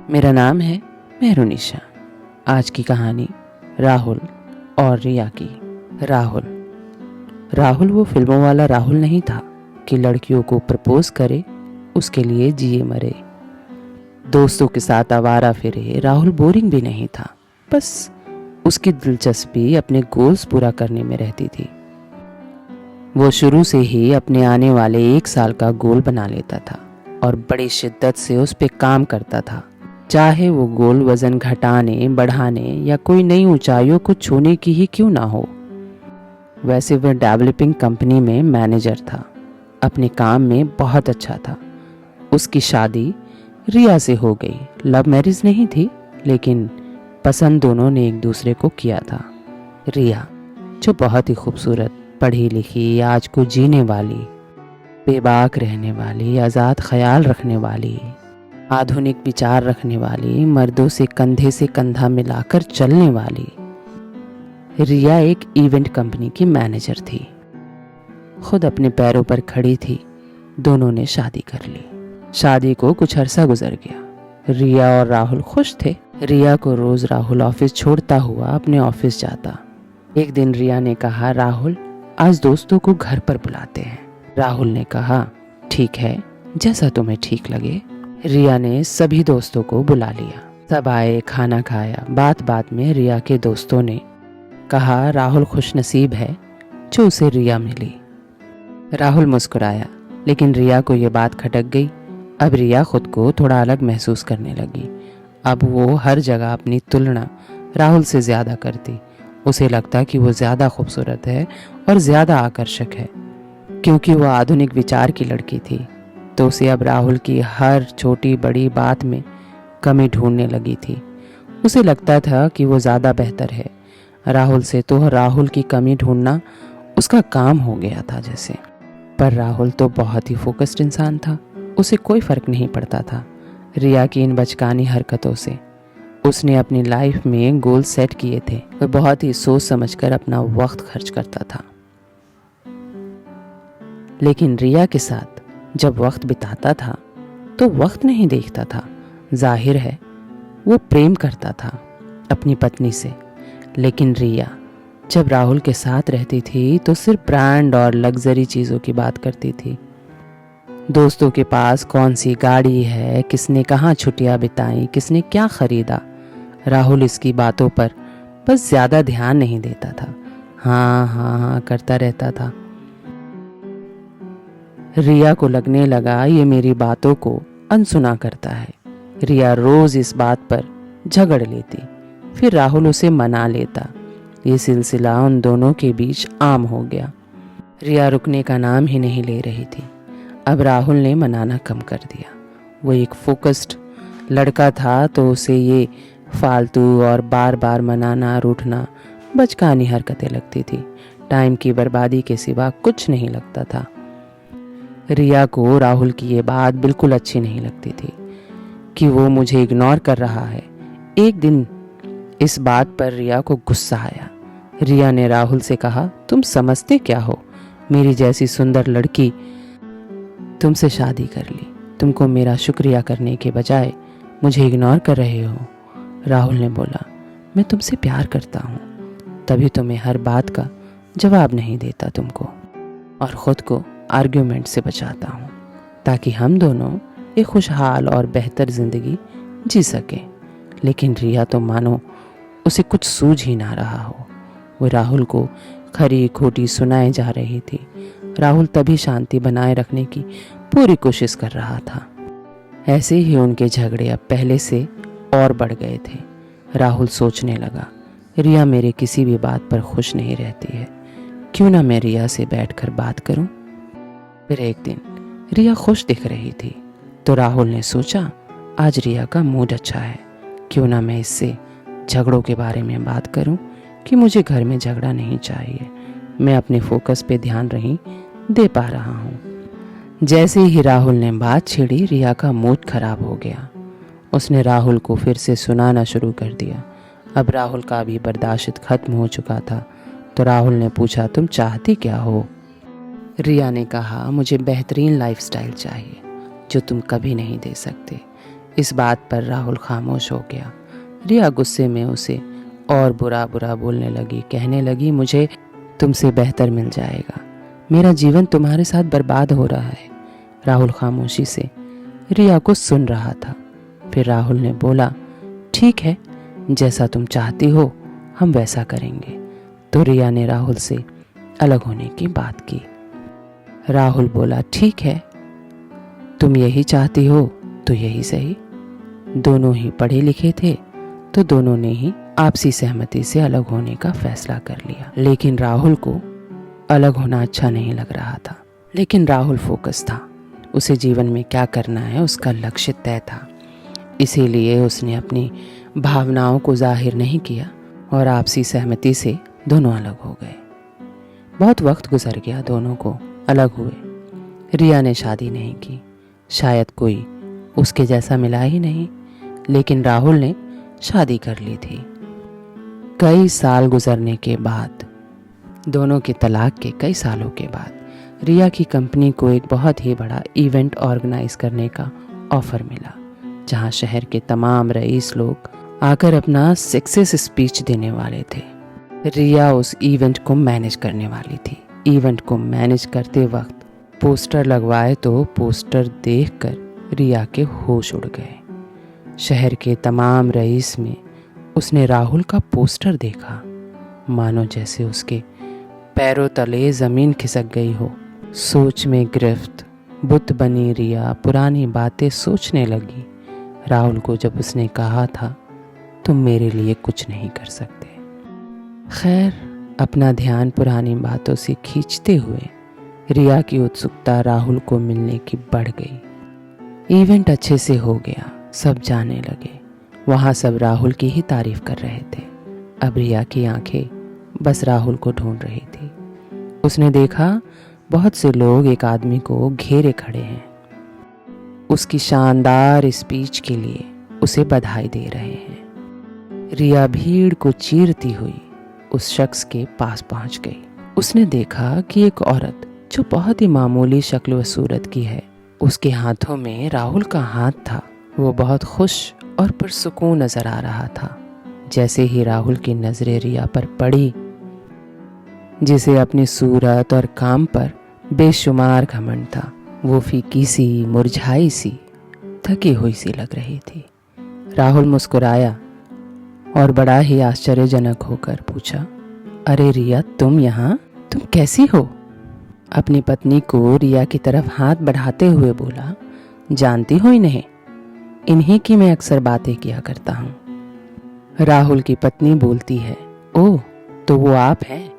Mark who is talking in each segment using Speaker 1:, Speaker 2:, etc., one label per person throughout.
Speaker 1: मेरा नाम है मेहरुनिशा। आज की कहानी राहुल और रिया की। राहुल वो फिल्मों वाला राहुल नहीं था कि लड़कियों को प्रपोज करे, उसके लिए जिए मरे। दोस्तों के साथ आवारा फिरे। राहुल बोरिंग भी नहीं था, बस उसकी दिलचस्पी अपने गोल्स पूरा करने में रहती थी। वो शुरू से ही अपने आने वाले 1 साल का गोल बना लेता था और बड़ी शिद्दत से उस पर काम करता था, चाहे वो गोल वजन घटाने, बढ़ाने या कोई नई ऊंचाइयों को छूने की ही क्यों ना हो। वैसे वह डेवलपिंग कंपनी में मैनेजर था, अपने काम में बहुत अच्छा था। उसकी शादी रिया से हो गई। लव मैरिज नहीं थी, लेकिन पसंद दोनों ने एक दूसरे को किया था। रिया जो बहुत ही खूबसूरत, पढ़ी लिखी, आज को जीने वाली, बेबाक रहने वाली, आज़ाद ख्याल रखने वाली, आधुनिक विचार रखने वाली, मर्दों से कंधा मिलाकर चलने वाली रिया एक इवेंट कंपनी की मैनेजर थी। खुद अपने पैरों पर खड़ी थी। दोनों ने शादी कर ली। शादी को कुछ अरसा गुजर गया। रिया और राहुल खुश थे। रिया को रोज राहुल ऑफिस छोड़ता हुआ अपने ऑफिस जाता। एक दिन रिया ने कहा, राहुल आज दोस्तों को घर पर बुलाते हैं। राहुल ने कहा, ठीक है, जैसा तुम्हें ठीक लगे। रिया ने सभी दोस्तों को बुला लिया। सब आए, खाना खाया। बात बात में रिया के दोस्तों ने कहा, राहुल खुशनसीब है जो उसे रिया मिली। राहुल मुस्कुराया, लेकिन रिया को ये बात खटक गई। अब रिया खुद को थोड़ा अलग महसूस करने लगी। अब वो हर जगह अपनी तुलना राहुल से ज़्यादा करती। उसे लगता कि वो ज़्यादा खूबसूरत है और ज़्यादा आकर्षक है। क्योंकि वो आधुनिक विचार की लड़की थी, तो उसे अब राहुल की हर छोटी बड़ी बात में कमी ढूंढने लगी थी। उसे लगता था कि वो ज़्यादा बेहतर है राहुल से, तो राहुल की कमी ढूंढना उसका काम हो गया था जैसे। पर राहुल तो बहुत ही फोकस्ड इंसान था। उसे कोई फ़र्क नहीं पड़ता था रिया की इन बचकानी हरकतों से। उसने अपनी लाइफ में गोल सेट किए थे। वह बहुत ही सोच समझकर अपना वक्त खर्च करता था। लेकिन रिया के साथ जब वक्त बिताता था तो वक्त नहीं देखता था। जाहिर है वो प्रेम करता था अपनी पत्नी से। लेकिन रिया जब राहुल के साथ रहती थी तो सिर्फ ब्रांड और लग्जरी चीज़ों की बात करती थी। दोस्तों के पास कौन सी गाड़ी है, किसने कहाँ छुट्टियां बिताई, किसने क्या खरीदा, राहुल इसकी बातों पर बस ज़्यादा ध्यान नहीं देता था। हाँ हाँ हाँ करता रहता था। रिया को लगने लगा ये मेरी बातों को अनसुना करता है। रिया रोज इस बात पर झगड़ लेती, फिर राहुल उसे मना लेता। ये सिलसिला उन दोनों के बीच आम हो गया। रिया रुकने का नाम ही नहीं ले रही थी। अब राहुल ने मनाना कम कर दिया। वो एक फोकस्ड लड़का था, तो उसे ये फालतू और बार बार मनाना, रूठना बचकानी हरकतें लगती थी। टाइम की बर्बादी के सिवा कुछ नहीं लगता था। रिया को राहुल की ये बात बिल्कुल अच्छी नहीं लगती थी कि वो मुझे इग्नोर कर रहा है। एक दिन इस बात पर रिया को गुस्सा आया। रिया ने राहुल से कहा, तुम समझते क्या हो? मेरी जैसी सुंदर लड़की तुमसे शादी कर ली। तुमको मेरा शुक्रिया करने के बजाय मुझे इग्नोर कर रहे हो। राहुल ने बोला, मैं तुमसे प्यार करता हूँ, तभी तो मैं हर बात का जवाब नहीं देता तुमको और ख़ुद को आर्ग्यूमेंट से बचाता हूँ, ताकि हम दोनों एक खुशहाल और बेहतर ज़िंदगी जी सकें। लेकिन रिया तो मानो उसे कुछ सूझ ही ना रहा हो। वो राहुल को खरी खोटी सुनाए जा रही थी। राहुल तभी शांति बनाए रखने की पूरी कोशिश कर रहा था। ऐसे ही उनके झगड़े अब पहले से और बढ़ गए थे। राहुल सोचने लगा, रिया मेरे किसी भी बात पर खुश नहीं रहती है, क्यों ना मैं रिया से बैठकर बात करूं। फिर एक दिन रिया खुश दिख रही थी, तो राहुल ने सोचा, आज रिया का मूड अच्छा है, क्यों ना मैं इससे झगड़ों के बारे में बात करूं कि मुझे घर में झगड़ा नहीं चाहिए, मैं अपने फोकस पे ध्यान नहीं दे पा रहा हूं। जैसे ही राहुल ने बात छेड़ी, रिया का मूड खराब हो गया। उसने राहुल को फिर से सुनाना शुरू कर दिया। अब राहुल का भी बर्दाश्त खत्म हो चुका था, तो राहुल ने पूछा, तुम चाहती क्या हो? रिया ने कहा, मुझे बेहतरीन लाइफस्टाइल चाहिए जो तुम कभी नहीं दे सकते। इस बात पर राहुल खामोश हो गया। रिया गुस्से में उसे और बुरा बुरा बोलने लगी, कहने लगी, मुझे तुमसे बेहतर मिल जाएगा, मेरा जीवन तुम्हारे साथ बर्बाद हो रहा है। राहुल खामोशी से रिया को सुन रहा था। फिर राहुल ने बोला, ठीक है, जैसा तुम चाहती हो हम वैसा करेंगे। तो रिया ने राहुल से अलग होने की बात की। राहुल बोला, ठीक है, तुम यही चाहती हो तो यही सही। दोनों ही पढ़े लिखे थे तो दोनों ने ही आपसी सहमति से अलग होने का फैसला कर लिया। लेकिन राहुल को अलग होना अच्छा नहीं लग रहा था। लेकिन राहुल फोकस था, उसे जीवन में क्या करना है उसका लक्ष्य तय था। इसीलिए उसने अपनी भावनाओं को जाहिर नहीं किया और आपसी सहमति से दोनों अलग हो गए। बहुत वक्त गुजर गया, दोनों को अलग हुए। रिया ने शादी नहीं की, शायद कोई उसके जैसा मिला ही नहीं। लेकिन राहुल ने शादी कर ली थी। कई साल गुजरने के बाद, दोनों के तलाक के कई सालों के बाद, रिया की कंपनी को एक बहुत ही बड़ा इवेंट ऑर्गेनाइज करने का ऑफर मिला, जहां शहर के तमाम रईस लोग आकर अपना सक्सेस स्पीच देने वाले थे। रिया उस इवेंट को मैनेज करने वाली थी। इवेंट को मैनेज करते वक्त पोस्टर लगवाए तो पोस्टर देखकर रिया के होश उड़ गए। शहर के तमाम रईस में उसने राहुल का पोस्टर देखा, मानो जैसे उसके पैरों तले जमीन खिसक गई हो। सोच में गिरफ्त बुत बनी रिया पुरानी बातें सोचने लगी। राहुल को जब उसने कहा था, तुम मेरे लिए कुछ नहीं कर सकते। खैर, अपना ध्यान पुरानी बातों से खींचते हुए रिया की उत्सुकता राहुल को मिलने की बढ़ गई। इवेंट अच्छे से हो गया, सब जाने लगे। वहाँ सब राहुल की ही तारीफ कर रहे थे। अब रिया की आंखें बस राहुल को ढूंढ रही थी। उसने देखा बहुत से लोग एक आदमी को घेरे खड़े हैं, उसकी शानदार स्पीच के लिए उसे बधाई दे रहे हैं। रिया भीड़ को चीरती हुई उस शख्स के पास पहुंच गई। उसने देखा कि एक औरत जो बहुत ही मामूली शक्ल व सूरत की है, उसके हाथों में राहुल का हाथ था। वो बहुत खुश और पुरसुकून नजर आ रहा था। जैसे ही राहुल की नजरें रिया पर पड़ी, जिसे अपनी सूरत और काम पर बेशुमार घमंड था, वो फीकी सी, मुरझाई सी, थकी हुई सी लग रही थी। राहुल मुस्कुराया और बड़ा ही आश्चर्यजनक होकर पूछा, अरे रिया, तुम यहाँ, तुम कैसी हो? अपनी पत्नी को रिया की तरफ हाथ बढ़ाते हुए बोला, जानती हो इन्हें? इन्हीं की मैं अक्सर बातें किया करता हूँ। राहुल की पत्नी बोलती है, ओह, तो वो आप हैं?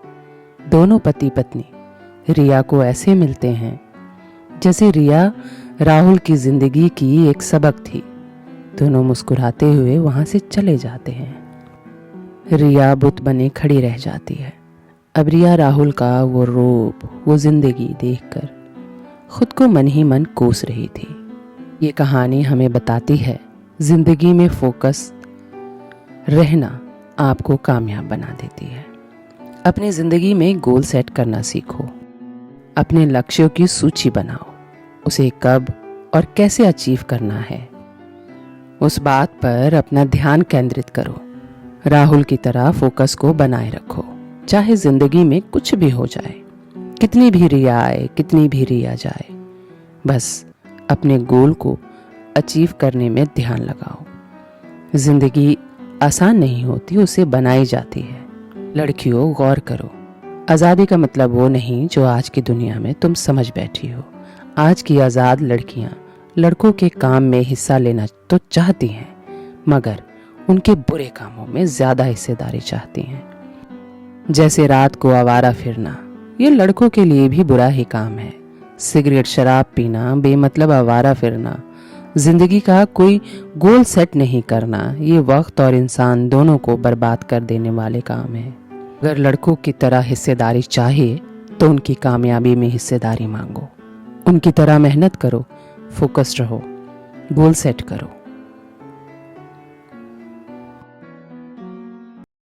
Speaker 1: दोनों पति पत्नी रिया को ऐसे मिलते हैं जैसे रिया राहुल की जिंदगी की एक सबक थी। दोनों मुस्कुराते हुए वहां से चले जाते हैं। रिया बुत बने खड़ी रह जाती है। अब रिया राहुल का वो रूप, वो जिंदगी देखकर खुद को मन ही मन कोस रही थी। ये कहानी हमें बताती है, जिंदगी में फोकस रहना आपको कामयाब बना देती है। अपनी जिंदगी में गोल सेट करना सीखो। अपने लक्ष्यों की सूची बनाओ, उसे कब और कैसे अचीव करना है उस बात पर अपना ध्यान केंद्रित करो। राहुल की तरह फोकस को बनाए रखो, चाहे जिंदगी में कुछ भी हो जाए, कितनी भी रिया आए, कितनी भी रिया जाए, बस अपने गोल को अचीव करने में ध्यान लगाओ। जिंदगी आसान नहीं होती, उसे बनाई जाती है। लड़कियों, गौर करो, आज़ादी का मतलब वो नहीं जो आज की दुनिया में तुम समझ बैठी हो। आज की आज़ाद लड़कियां लड़कों के काम में हिस्सा लेना तो चाहती हैं, मगर उनके बुरे कामों में ज़्यादा हिस्सेदारी चाहती हैं। जैसे रात को आवारा फिरना, ये लड़कों के लिए भी बुरा ही काम है। सिगरेट, शराब पीना, बेमतलब आवारा फिरना, जिंदगी का कोई गोल सेट नहीं करना, ये वक्त और इंसान दोनों को बर्बाद कर देने वाले काम है। अगर लड़कों की तरह हिस्सेदारी चाहिए तो उनकी कामयाबी में हिस्सेदारी मांगो। उनकी तरह मेहनत करो, फोकस्ड रहो, गोल सेट करो।